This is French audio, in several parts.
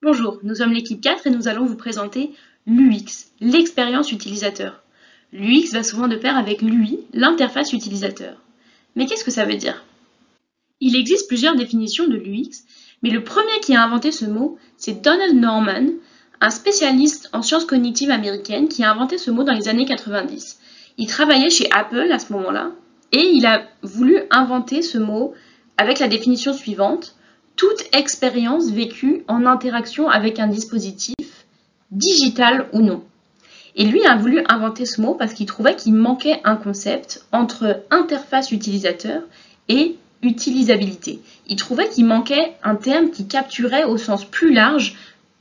Bonjour, nous sommes l'équipe 4 et nous allons vous présenter l'UX, l'expérience utilisateur. L'UX va souvent de pair avec l'UI, l'interface utilisateur. Mais qu'est-ce que ça veut dire? Il existe plusieurs définitions de l'UX, mais le premier qui a inventé ce mot, c'est Donald Norman, un spécialiste en sciences cognitives américaines qui a inventé ce mot dans les années 90. Il travaillait chez Apple à ce moment-là et il a voulu inventer ce mot avec la définition suivante: toute expérience vécue en interaction avec un dispositif, digital ou non. Et lui a voulu inventer ce mot parce qu'il trouvait qu'il manquait un concept entre interface utilisateur et utilisabilité. Il trouvait qu'il manquait un terme qui capturait au sens plus large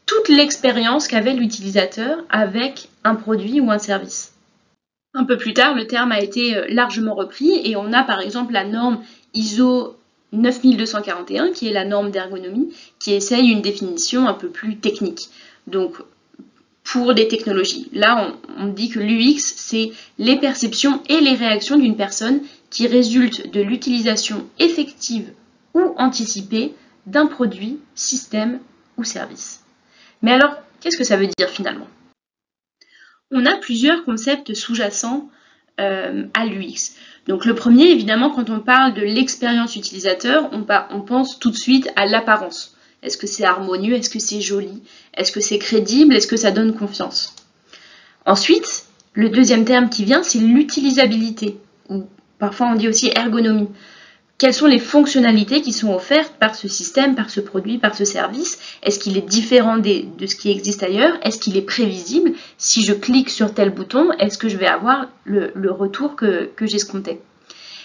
toute l'expérience qu'avait l'utilisateur avec un produit ou un service. Un peu plus tard, le terme a été largement repris et on a par exemple la norme ISO 9241, qui est la norme d'ergonomie, qui essaye une définition un peu plus technique. Donc, pour des technologies. Là, on dit que l'UX, c'est les perceptions et les réactions d'une personne qui résultent de l'utilisation effective ou anticipée d'un produit, système ou service. Mais alors, qu'est-ce que ça veut dire finalement? On a plusieurs concepts sous-jacents à l'UX. Donc le premier, évidemment, quand on parle de l'expérience utilisateur, on pense tout de suite à l'apparence. Est-ce que c'est harmonieux? Est-ce que c'est joli? Est-ce que c'est crédible? Est-ce que ça donne confiance? Ensuite, le deuxième terme qui vient, c'est l'utilisabilité, ou parfois on dit aussi ergonomie. Quelles sont les fonctionnalités qui sont offertes par ce système, par ce produit, par ce service? Est-ce qu'il est différent de ce qui existe ailleurs? Est-ce qu'il est prévisible? Si je clique sur tel bouton, est-ce que je vais avoir le retour que j'escomptais?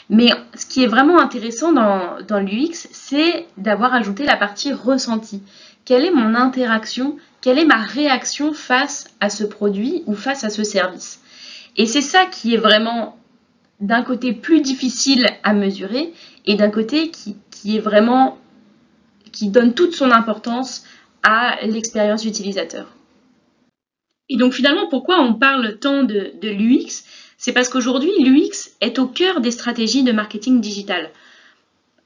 Mais ce qui est vraiment intéressant dans l'UX, c'est d'avoir ajouté la partie ressenti. Quelle est mon interaction? Quelle est ma réaction face à ce produit ou face à ce service? Et c'est ça qui est vraiment d'un côté plus difficile à mesurer et d'un côté qui donne toute son importance à l'expérience utilisateur. Et donc finalement, pourquoi on parle tant de l'UX? C'est parce qu'aujourd'hui, l'UX est au cœur des stratégies de marketing digital.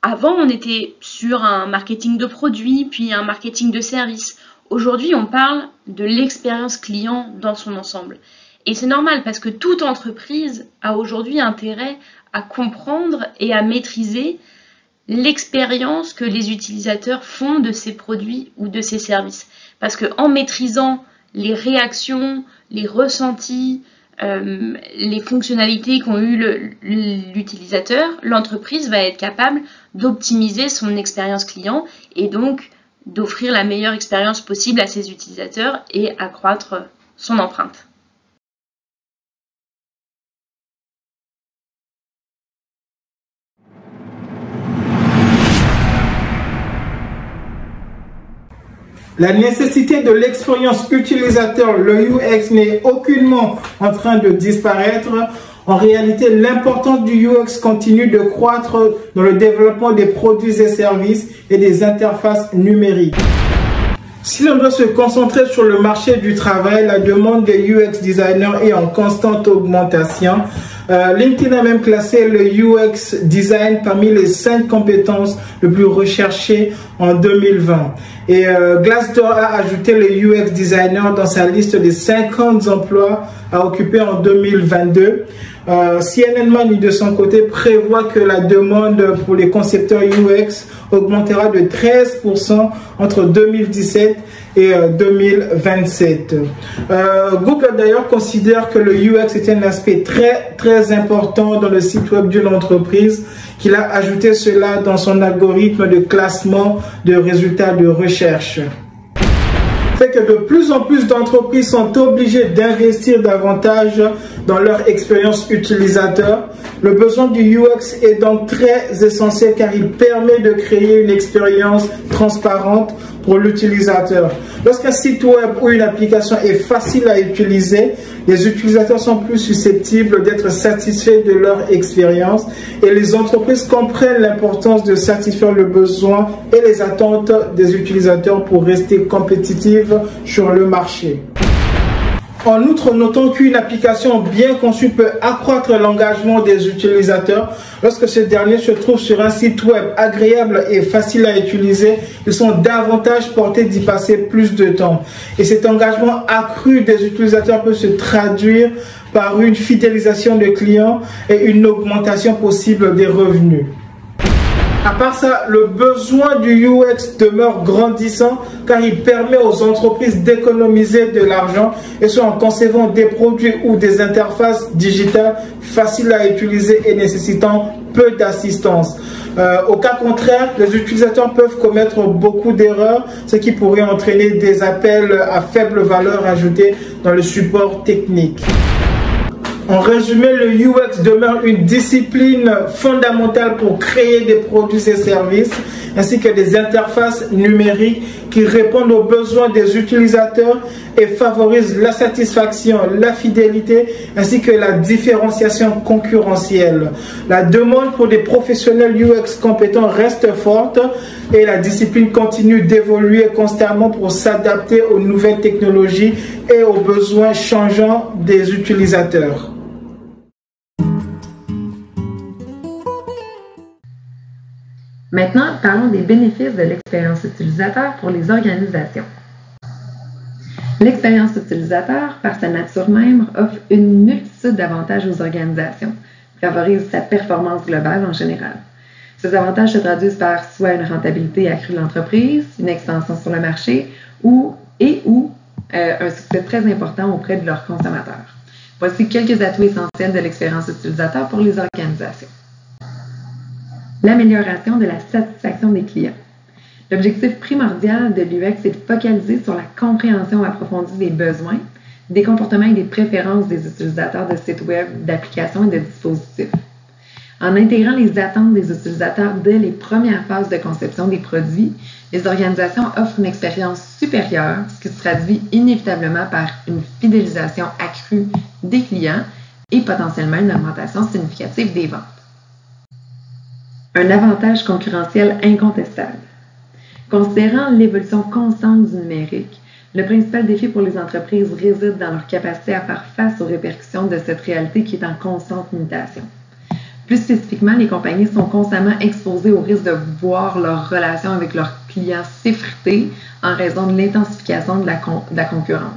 Avant, on était sur un marketing de produits, puis un marketing de services. Aujourd'hui, on parle de l'expérience client dans son ensemble. Et c'est normal parce que toute entreprise a aujourd'hui intérêt à comprendre et à maîtriser l'expérience que les utilisateurs font de ces produits ou de ces services. Parce qu'en maîtrisant les réactions, les ressentis, les fonctionnalités qu'ont eu l'utilisateur, l'entreprise va être capable d'optimiser son expérience client et donc d'offrir la meilleure expérience possible à ses utilisateurs et accroître son empreinte. La nécessité de l'expérience utilisateur, le UX, n'est aucunement en train de disparaître. En réalité, l'importance du UX continue de croître dans le développement des produits et services et des interfaces numériques. Si l'on doit se concentrer sur le marché du travail, la demande des UX designers est en constante augmentation. LinkedIn a même classé le UX design parmi les 5 compétences les plus recherchées en 2020. Et Glassdoor a ajouté le UX designer dans sa liste des 50 emplois à occuper en 2022. CNN Money de son côté prévoit que la demande pour les concepteurs UX augmentera de 13% entre 2017 et 2027. Google d'ailleurs considère que le UX est un aspect très important dans le site web d'une entreprise, qu'il a ajouté cela dans son algorithme de classement de résultats de recherche. Fait que de plus en plus d'entreprises sont obligées d'investir davantage dans leur expérience utilisateur. Le besoin du UX est donc très essentiel car il permet de créer une expérience transparente pour l'utilisateur. Lorsqu'un site web ou une application est facile à utiliser, les utilisateurs sont plus susceptibles d'être satisfaits de leur expérience et les entreprises comprennent l'importance de satisfaire le besoin et les attentes des utilisateurs pour rester compétitives sur le marché. En outre, notons qu'une application bien conçue peut accroître l'engagement des utilisateurs. Lorsque ces derniers se trouvent sur un site web agréable et facile à utiliser, ils sont davantage portés d'y passer plus de temps. Et cet engagement accru des utilisateurs peut se traduire par une fidélisation de clients et une augmentation possible des revenus. À part ça, le besoin du UX demeure grandissant car il permet aux entreprises d'économiser de l'argent et ce en concevant des produits ou des interfaces digitales faciles à utiliser et nécessitant peu d'assistance. Au cas contraire, les utilisateurs peuvent commettre beaucoup d'erreurs, ce qui pourrait entraîner des appels à faible valeur ajoutée dans le support technique. En résumé, le UX demeure une discipline fondamentale pour créer des produits et services, ainsi que des interfaces numériques qui répondent aux besoins des utilisateurs et favorisent la satisfaction, la fidélité, ainsi que la différenciation concurrentielle. La demande pour des professionnels UX compétents reste forte et la discipline continue d'évoluer constamment pour s'adapter aux nouvelles technologies et aux besoins changeants des utilisateurs. Maintenant, parlons des bénéfices de l'expérience utilisateur pour les organisations. L'expérience utilisateur, par sa nature même, offre une multitude d'avantages aux organisations, favorise sa performance globale en général. Ces avantages se traduisent par soit une rentabilité accrue de l'entreprise, une expansion sur le marché ou un succès très important auprès de leurs consommateurs. Voici quelques atouts essentiels de l'expérience utilisateur pour les organisations. L'amélioration de la satisfaction des clients. L'objectif primordial de l'UX est de focaliser sur la compréhension approfondie des besoins, des comportements et des préférences des utilisateurs de sites web, d'applications et de dispositifs. En intégrant les attentes des utilisateurs dès les premières phases de conception des produits, les organisations offrent une expérience supérieure, ce qui se traduit inévitablement par une fidélisation accrue des clients et potentiellement une augmentation significative des ventes. Un avantage concurrentiel incontestable. Considérant l'évolution constante du numérique, le principal défi pour les entreprises réside dans leur capacité à faire face aux répercussions de cette réalité qui est en constante mutation. Plus spécifiquement, les compagnies sont constamment exposées au risque de voir leurs relations avec leurs clients s'effriter en raison de l'intensification de la concurrence.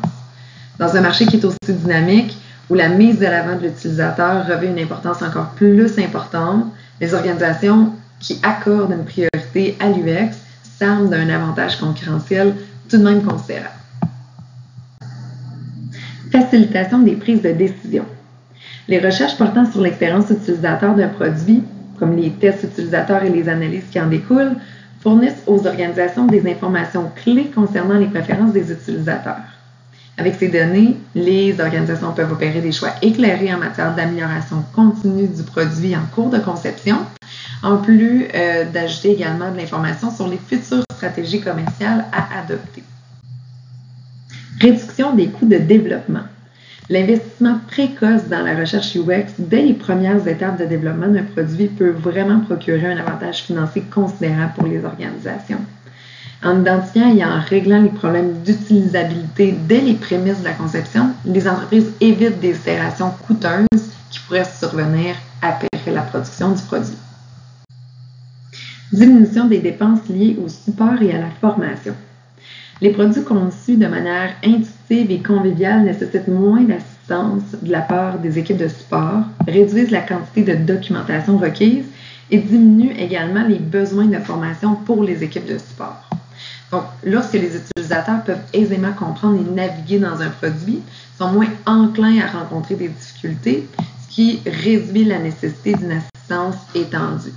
Dans un marché qui est aussi dynamique, où la mise de l'avant de l'utilisateur revêt une importance encore plus importante, les organisations qui accordent une priorité à l'UX s'arment d'un avantage concurrentiel tout de même considérable. Facilitation des prises de décision. Les recherches portant sur l'expérience utilisateur d'un produit, comme les tests utilisateurs et les analyses qui en découlent, fournissent aux organisations des informations clés concernant les préférences des utilisateurs. Avec ces données, les organisations peuvent opérer des choix éclairés en matière d'amélioration continue du produit en cours de conception, en plus d'ajouter également de l'information sur les futures stratégies commerciales à adopter. Réduction des coûts de développement. L'investissement précoce dans la recherche UX dès les premières étapes de développement d'un produit peut vraiment procurer un avantage financier considérable pour les organisations. En identifiant et en réglant les problèmes d'utilisabilité dès les prémices de la conception, les entreprises évitent des itérations coûteuses qui pourraient survenir après la production du produit. Diminution des dépenses liées au support et à la formation. Les produits conçus de manière intuitive et conviviale nécessitent moins d'assistance de la part des équipes de support, réduisent la quantité de documentation requise et diminuent également les besoins de formation pour les équipes de support. Donc, lorsque les utilisateurs peuvent aisément comprendre et naviguer dans un produit, ils sont moins enclins à rencontrer des difficultés, ce qui réduit la nécessité d'une assistance étendue.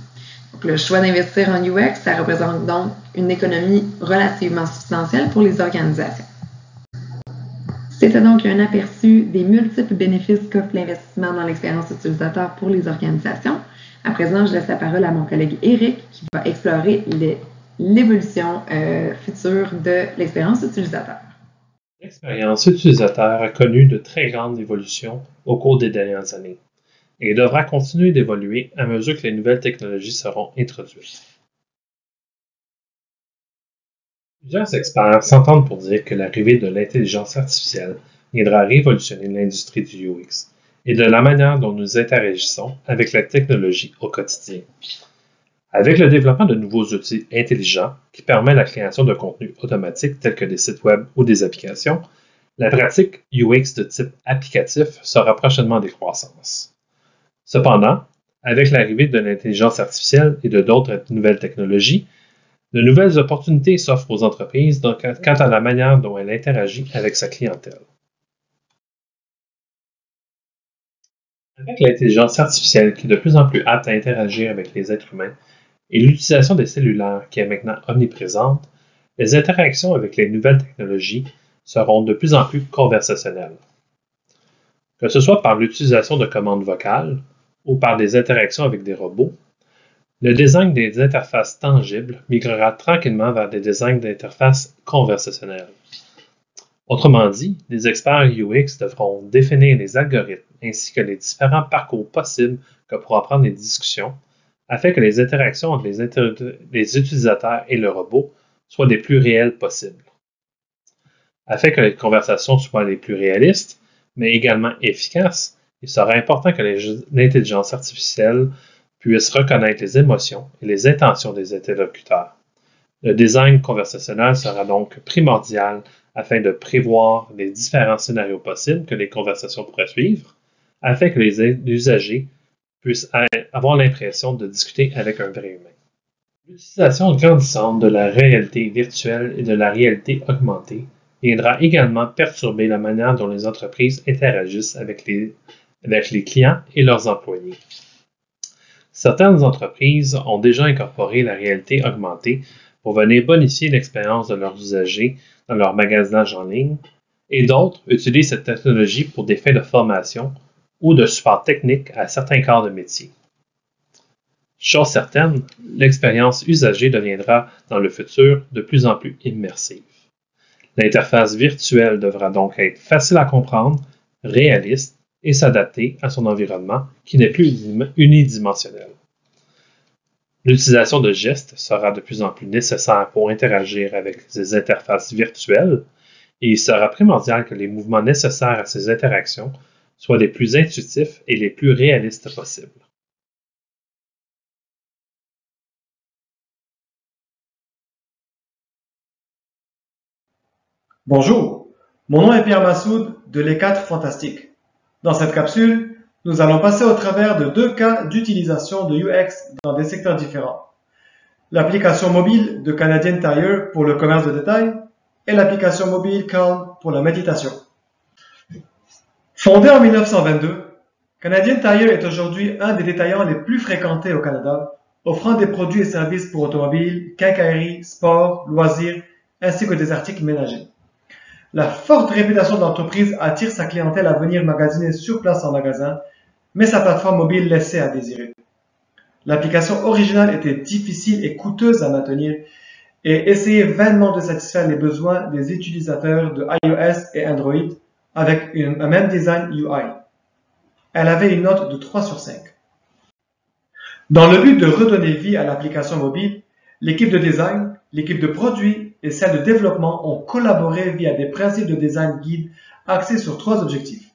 Donc, le choix d'investir en UX, ça représente donc une économie relativement substantielle pour les organisations. C'était donc un aperçu des multiples bénéfices qu'offre l'investissement dans l'expérience utilisateur pour les organisations. À présent, je laisse la parole à mon collègue Éric qui va explorer l'évolution future de l'expérience utilisateur. L'expérience utilisateur a connu de très grandes évolutions au cours des dernières années et devra continuer d'évoluer à mesure que les nouvelles technologies seront introduites. Plusieurs experts s'entendent pour dire que l'arrivée de l'intelligence artificielle viendra révolutionner l'industrie du UX et de la manière dont nous interagissons avec la technologie au quotidien. Avec le développement de nouveaux outils intelligents qui permettent la création de contenus automatiques tels que des sites web ou des applications, la pratique UX de type applicatif sera prochainement en décroissance. Cependant, avec l'arrivée de l'intelligence artificielle et de d'autres nouvelles technologies, de nouvelles opportunités s'offrent aux entreprises quant à la manière dont elles interagissent avec sa clientèle. Avec l'intelligence artificielle qui est de plus en plus apte à interagir avec les êtres humains et l'utilisation des cellulaires qui est maintenant omniprésente, les interactions avec les nouvelles technologies seront de plus en plus conversationnelles. Que ce soit par l'utilisation de commandes vocales ou par des interactions avec des robots, le design des interfaces tangibles migrera tranquillement vers des designs d'interfaces conversationnelles. Autrement dit, les experts UX devront définir les algorithmes ainsi que les différents parcours possibles que pourront prendre les discussions afin que les interactions entre les utilisateurs et le robot soient les plus réelles possibles. Afin que les conversations soient les plus réalistes, mais également efficaces, il sera important que l'intelligence artificielle puisse reconnaître les émotions et les intentions des interlocuteurs. Le design conversationnel sera donc primordial afin de prévoir les différents scénarios possibles que les conversations pourraient suivre, afin que les usagers puissent avoir l'impression de discuter avec un vrai humain. L'utilisation grandissante de la réalité virtuelle et de la réalité augmentée viendra également perturber la manière dont les entreprises interagissent avec les clients et leurs employés. Certaines entreprises ont déjà incorporé la réalité augmentée pour venir bonifier l'expérience de leurs usagers dans leur magasinage en ligne, et d'autres utilisent cette technologie pour des fins de formation ou de support technique à certains corps de métier. Chose certaine, l'expérience usagée deviendra dans le futur de plus en plus immersive. L'interface virtuelle devra donc être facile à comprendre, réaliste et s'adapter à son environnement qui n'est plus unidimensionnel. L'utilisation de gestes sera de plus en plus nécessaire pour interagir avec ces interfaces virtuelles et il sera primordial que les mouvements nécessaires à ces interactions soient les plus intuitifs et les plus réalistes possibles. Bonjour, mon nom est Pierre Massoud de Les 4 Fantastiques. Dans cette capsule, nous allons passer au travers de 2 cas d'utilisation de UX dans des secteurs différents. L'application mobile de Canadian Tire pour le commerce de détail et l'application mobile Calm pour la méditation. Fondée en 1922, Canadian Tire est aujourd'hui un des détaillants les plus fréquentés au Canada, offrant des produits et services pour automobiles, quincaillerie, sport, loisirs, ainsi que des articles ménagers. La forte réputation de l'entreprise attire sa clientèle à venir magasiner sur place en magasin, mais sa plateforme mobile laissait à désirer. L'application originale était difficile et coûteuse à maintenir et essayait vainement de satisfaire les besoins des utilisateurs de iOS et Android avec un même design UI. Elle avait une note de 3 sur 5. Dans le but de redonner vie à l'application mobile, l'équipe de design, l'équipe de produit et celle de développement ont collaboré via des principes de design guide axés sur 3 objectifs.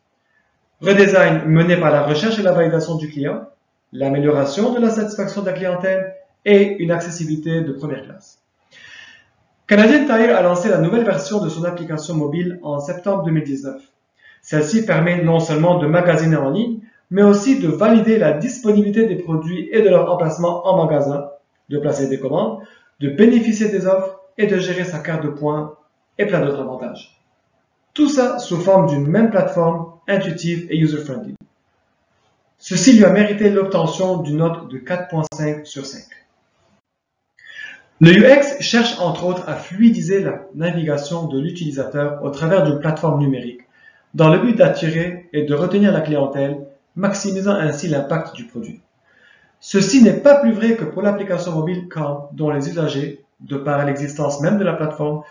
Redesign mené par la recherche et la validation du client, l'amélioration de la satisfaction de la clientèle et une accessibilité de première classe. Canadian Tire a lancé la nouvelle version de son application mobile en septembre 2019. Celle-ci permet non seulement de magasiner en ligne, mais aussi de valider la disponibilité des produits et de leur emplacement en magasin, de placer des commandes, de bénéficier des offres et de gérer sa carte de points et plein d'autres avantages. Tout ça sous forme d'une même plateforme intuitive et user-friendly. Ceci lui a mérité l'obtention d'une note de 4.5 sur 5. Le UX cherche entre autres à fluidiser la navigation de l'utilisateur au travers d'une plateforme numérique, dans le but d'attirer et de retenir la clientèle, maximisant ainsi l'impact du produit. Ceci n'est pas plus vrai que pour l'application mobile Calm, dont les usagers, de par l'existence même de la plateforme,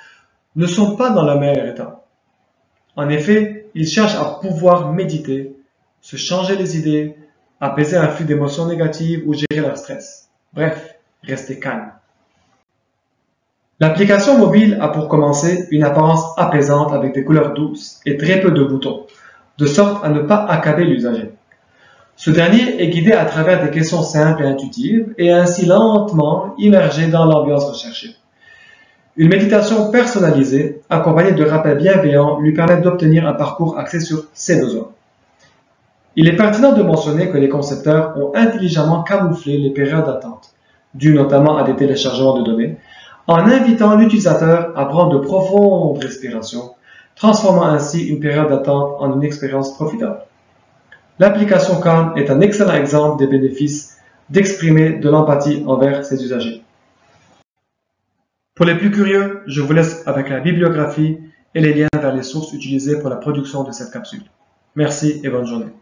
ne sont pas dans le meilleur état. En effet, ils cherchent à pouvoir méditer, se changer les idées, apaiser un flux d'émotions négatives ou gérer leur stress. Bref, rester calme. L'application mobile a pour commencer une apparence apaisante avec des couleurs douces et très peu de boutons, de sorte à ne pas accabler l'usager. Ce dernier est guidé à travers des questions simples et intuitives et ainsi lentement immergé dans l'ambiance recherchée. Une méditation personnalisée, accompagnée de rappels bienveillants, lui permet d'obtenir un parcours axé sur ses besoins. Il est pertinent de mentionner que les concepteurs ont intelligemment camouflé les périodes d'attente, dues notamment à des téléchargements de données, en invitant l'utilisateur à prendre de profondes respirations, transformant ainsi une période d'attente en une expérience profitable. L'application Calm est un excellent exemple des bénéfices d'exprimer de l'empathie envers ses usagers. Pour les plus curieux, je vous laisse avec la bibliographie et les liens vers les sources utilisées pour la production de cette capsule. Merci et bonne journée.